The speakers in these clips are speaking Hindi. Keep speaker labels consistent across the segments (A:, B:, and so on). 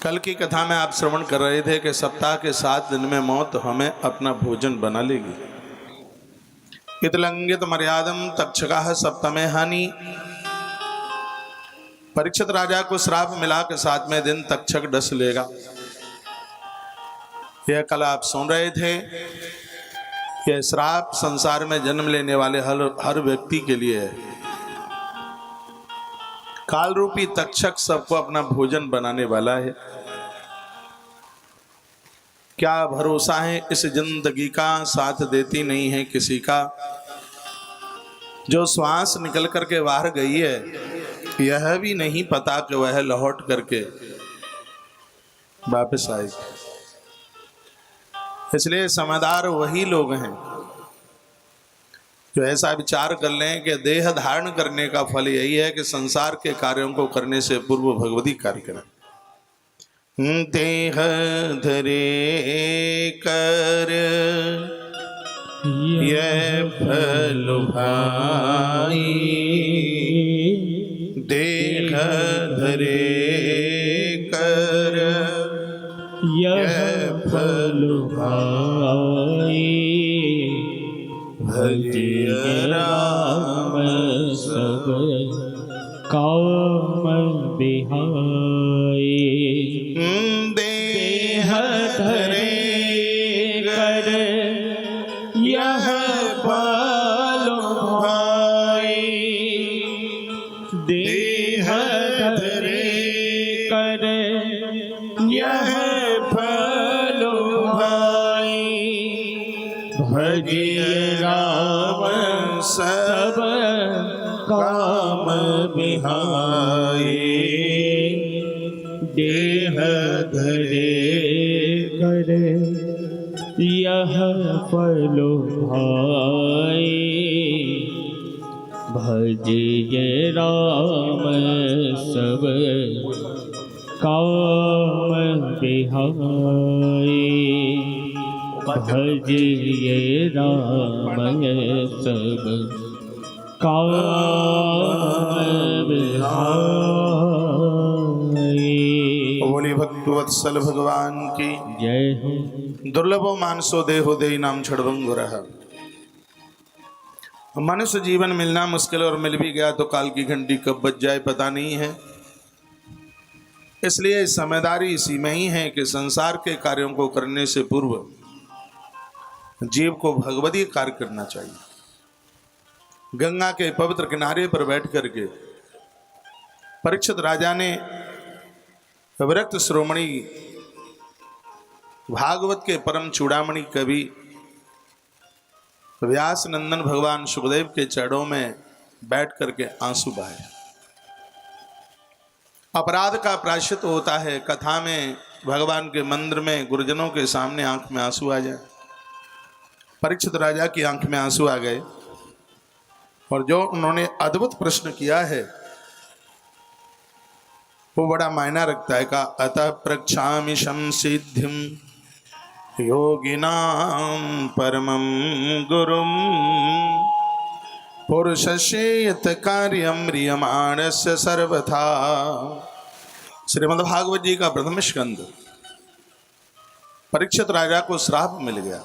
A: कल की कथा में आप श्रवण कर रहे थे कि सप्ताह के 7 दिन में मौत हमें अपना भोजन बना लेगी। इतलंगित मर्यादम तक्षका सप्तमे हानि। परीक्षित राजा को श्राप मिला के 7वें दिन तक्षक डस लेगा। यह कल आप सुन रहे थे। यह श्राप संसार में जन्म लेने वाले हर व्यक्ति के लिए है। काल रूपी तक्षक सबको अपना भोजन बनाने वाला है। क्या भरोसा है इस जिंदगी का, साथ देती नहीं है किसी का। जो श्वास निकल करके बाहर गई है, यह भी नहीं पता कि वह लौट करके वापस आएगी। इसलिए समझदार वही लोग हैं जो ऐसा विचार कर लें कि देह धारण करने का फल यही है कि संसार के कार्यों को करने से पूर्व भगवती कार्य करें। देह धरे कर ये फल भाई, देह धरे कर ये फल भाई, भजिय राम
B: सब काम बिहाई।
A: देह धरे कर यह फल भाई, देह धरे कर यह फल भाई, भजिय राम सब काम बिहाई।
B: देह धरे कर यह फल भाई, भजिय राम सब काम बिहाई, भजिय राम सब काम बिहाई।
A: बोली भक्तवत्सल भगवान की
B: जय हो।
A: दुर्लभो मानसो देहो देहि नाम छड़भंगुरः। मनुष्य जीवन मिलना मुश्किल और मिल भी गया तो काल की घंटी कब बज जाए पता नहीं है। इसलिए समझदारी इसी में ही है कि संसार के कार्यों को करने से पूर्व जीव को भगवती कार्य करना चाहिए। गंगा के पवित्र किनारे पर बैठ करके परीक्षित राजा ने विरक्त श्रोमणी भागवत के परम चूड़ामणि कवि व्यास नंदन भगवान सुखदेव के चरणों में बैठ करके आंसू बहाए। अपराध का प्रायश्चित होता है कथा में भगवान के मंदिर में गुरुजनों के सामने आंख में आंसू आ जाए। परीक्षित राजा की आंख में आंसू आ गए और जो उन्होंने अद्भुत प्रश्न किया है वो बड़ा मायना रखता है। का अतः प्रक्षामि संसिद्धिम योगिनां परमं गुरुं, पुरुषस्य यत् कार्यं म्रियमाणस्य सर्वथा। श्रीमद्भागवत जी का प्रथम स्कंद। परीक्षित राजा को श्राप मिल गया।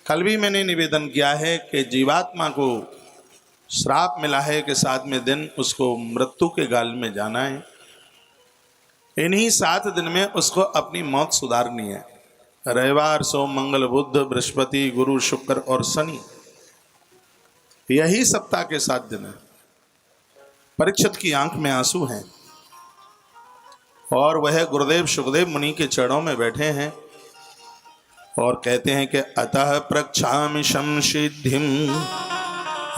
A: कल भी मैंने निवेदन किया है कि जीवात्मा को श्राप मिला है कि 7वें दिन उसको मृत्यु के गाल में जाना है। इन्हीं 7 दिन में उसको अपनी मौत सुधारनी है। रविवार, सोम, मंगल, बुध, बृहस्पति, गुरु, शुक्र और शनि, यही सप्ताह के 7 दिन है। परीक्षित की आंख में आंसू हैं और वह गुरुदेव सुखदेव मुनि के चरणों में बैठे हैं और कहते हैं कि अतः प्रक्षामि संसिद्धिम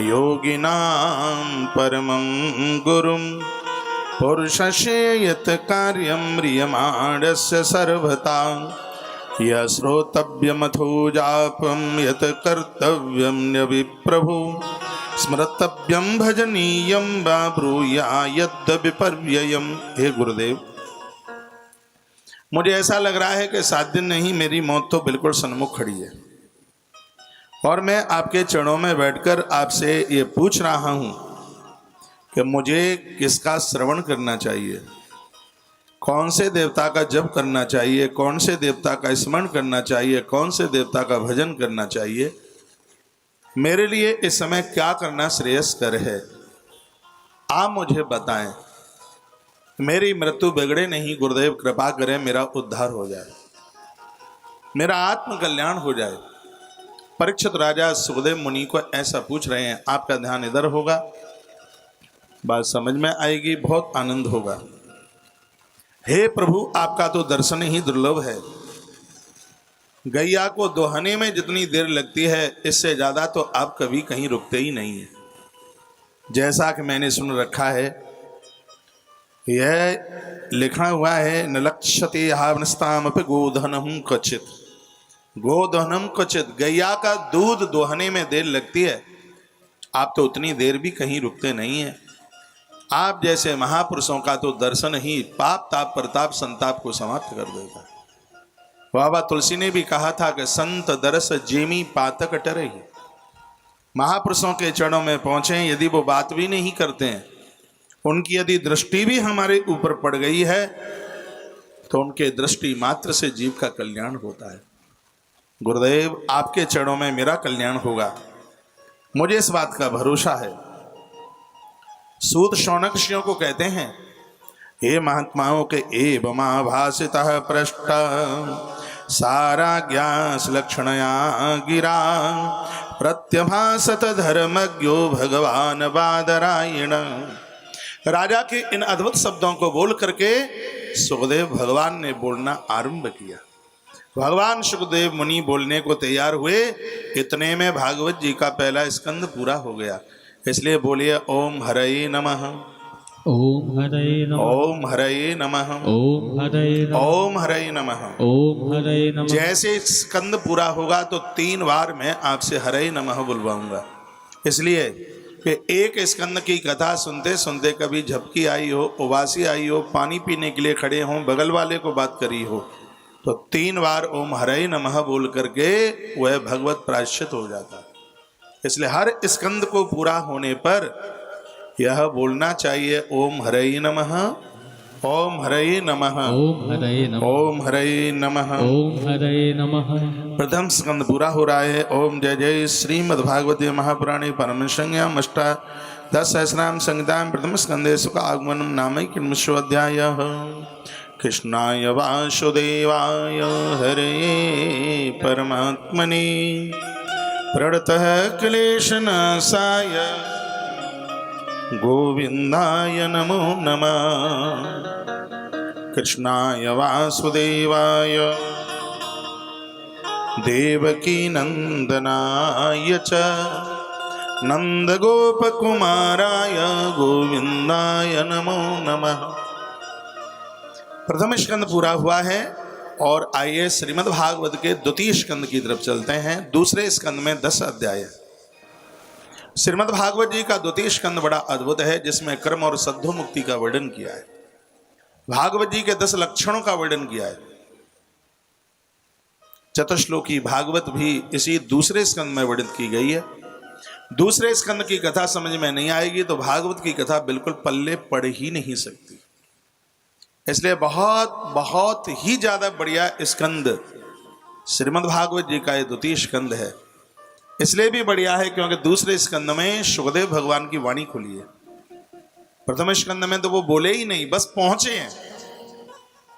A: योगिनां परमं गुरुं, पुरुषस्य यत् कार्यं म्रियमाणस्य सर्वथा। यः श्रोतव्यमथो जापं यत् कर्तव्यं न्यविप्रभु, स्मर्तव्यं भजनीयं वा ब्रूया यद्विपर्ययम्। हे गुरुदेव, मुझे ऐसा लग रहा है कि 7 दिन नहीं, मेरी मौत तो बिल्कुल सन्मुख खड़ी है और मैं आपके चरणों में बैठकर आपसे ये पूछ रहा हूँ कि मुझे किसका श्रवण करना चाहिए। कौन से देवता का जप करना चाहिए, कौन से देवता का स्मरण करना चाहिए, कौन से देवता का भजन करना चाहिए, मेरे लिए इस समय क्या करना श्रेयस्कर है, आप मुझे बताएं। मेरी मृत्यु बिगड़े नहीं, गुरुदेव कृपा करें, मेरा उद्धार हो जाए, मेरा आत्म कल्याण हो जाए। परीक्षित राजा सुखदेव मुनि को ऐसा पूछ रहे हैं। आपका ध्यान इधर होगा, बात समझ में आएगी, बहुत आनंद होगा। हे प्रभु, आपका तो दर्शन ही दुर्लभ है। गैया को दोहने में जितनी देर लगती है, इससे ज्यादा तो आप कभी कहीं रुकते ही नहीं है। जैसा कि मैंने सुन रखा है, यह लिखा हुआ है, न लक्ष्यते हावनस्तामपि गोधनम क्वचित, गोधनम क्वचित। गैया का दूध दोहने में देर लगती है, आप तो उतनी देर भी कहीं रुकते नहीं है। आप जैसे महापुरुषों का तो दर्शन ही पाप ताप प्रताप संताप को समाप्त कर देगा। बाबा तुलसी ने भी कहा था कि संत दरस जेमी पातक टरही। महापुरुषों के चरणों में पहुंचे, यदि वो बात भी नहीं करते हैं, उनकी यदि दृष्टि भी हमारे ऊपर पड़ गई है, तो उनके दृष्टि मात्र से जीव का कल्याण होता है। गुरुदेव, आपके चरणों में मेरा कल्याण होगा, मुझे इस बात का भरोसा है। सूत शौनक ऋषियों को कहते हैं, हे महात्माओं के एवमाभासितः पृष्ठ सारा ज्ञास लक्षणया गिरा प्रत्यभासत धर्मज्ञो भगवान बादरायण। राजा के इन अद्भुत शब्दों को बोल करके सुखदेव भगवान ने बोलना आरंभ किया। भगवान सुखदेव मुनि बोलने को तैयार हुए, इतने में भागवत जी का पहला स्कंद पूरा हो गया। इसलिए बोलिए ओम हरये नमः,
B: ओम हरये नमः,
A: ओम हरये नमः,
B: ओम हरये नमः,
A: ओम हरये नमः।
B: ओम हरये नमः।
A: जैसे स्कंद पूरा होगा तो 3 बार मैं आपसे हरये नमः बुलवाऊंगा, इसलिए कि एक स्कंद की कथा सुनते सुनते कभी झपकी आई हो, उबासी आई हो, पानी पीने के लिए खड़े हों, बगल वाले को बात करी हो, तो 3 बार ओम हरये नमः बोल करके वह भगवत प्रायश्चित हो जाता है। इसलिए हर स्कंद को पूरा होने पर यह बोलना चाहिए ओम हरये नमः, ओम हरये नमः,
B: ओम हरये नमः,
A: ओम हरये नमः,
B: ओम हरये नमः।
A: प्रथम स्कंद पूरा हो रहा है। ओम जय जय श्रीमद्भागवते महापुराणे परम संज्ञाम अष्टा 10 सहस्राम संहितां प्रथम स्कंदे सुख आगमनम नामैकविंशोऽध्यायः। कृष्णाय वासुदेवाय हरये परमात्मने प्रणतः क्लेशनाशाय गोविंदाय नमो नमः। कृष्णाय वासुदेवाय देवकी नंदनाय च नंदगोपकुमाराय गोविंदाय नमो नमः। प्रथम स्कंद पूरा हुआ है और आइए श्रीमद् भागवत के द्वितीय स्कंद की तरफ चलते हैं। दूसरे स्कंद में 10 अध्याय। श्रीमद् भागवत जी का द्वितीय स्कंद बड़ा अद्भुत है, जिसमें कर्म और सद्धो मुक्ति का वर्णन किया है। भागवत जी के 10 लक्षणों का वर्णन किया है। चतुश्लोकी भागवत भी इसी दूसरे स्कंद में वर्णित की गई है। दूसरे स्कंद की कथा समझ में नहीं आएगी तो भागवत की कथा बिल्कुल पल्ले पड़ ही नहीं सकती। इसलिए बहुत बहुत ही ज्यादा बढ़िया स्कंद श्रीमद् भागवत जी का ये द्वितीय स्कंद है। इसलिए भी बढ़िया है क्योंकि दूसरे स्कंद में सुखदेव भगवान की वाणी खुली है। प्रथम स्कंद में तो वो बोले ही नहीं, बस पहुंचे हैं,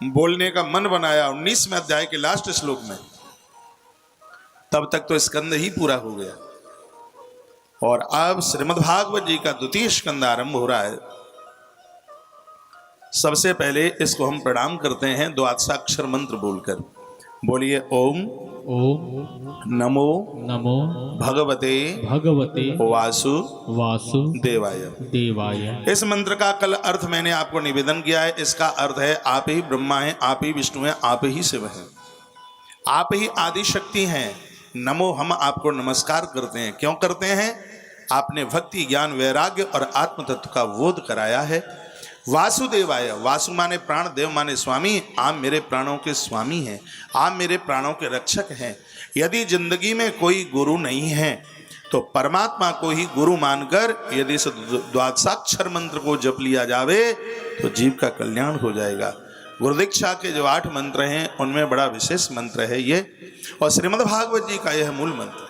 A: बोलने का मन बनाया 19वें अध्याय के लास्ट श्लोक में, तब तक तो स्कंद ही पूरा हो गया। और अब श्रीमद् भागवत जी का द्वितीय स्कंद आरंभ हो रहा है। सबसे पहले इसको हम प्रणाम करते हैं द्वादशाक्षर मंत्र बोलकर। बोलिए ओम
B: ओम
A: नमो
B: नमो
A: भगवते
B: भगवते
A: वासु
B: वासुदेवाय।
A: देवाय। इस मंत्र का कल अर्थ मैंने आपको निवेदन किया है। इसका अर्थ है आप ही ब्रह्मा हैं, आप ही विष्णु हैं, आप ही शिव हैं, आप ही आदि शक्ति हैं। नमो, हम आपको नमस्कार करते हैं। क्यों करते हैं? आपने भक्ति ज्ञान वैराग्य और आत्म तत्व का बोध कराया है। वासुदेवाय, वासु माने प्राण, देव माने स्वामी। आप मेरे प्राणों के स्वामी हैं, आप मेरे प्राणों के रक्षक हैं। यदि जिंदगी में कोई गुरु नहीं है तो परमात्मा को ही गुरु मानकर यदि इस द्वादशाक्षर मंत्र को जप लिया जावे तो जीव का कल्याण हो जाएगा। गुरुदीक्षा के जो 8 मंत्र हैं उनमें बड़ा विशेष मंत्र है ये, और श्रीमद् भागवत जी का यह मूल मंत्र है।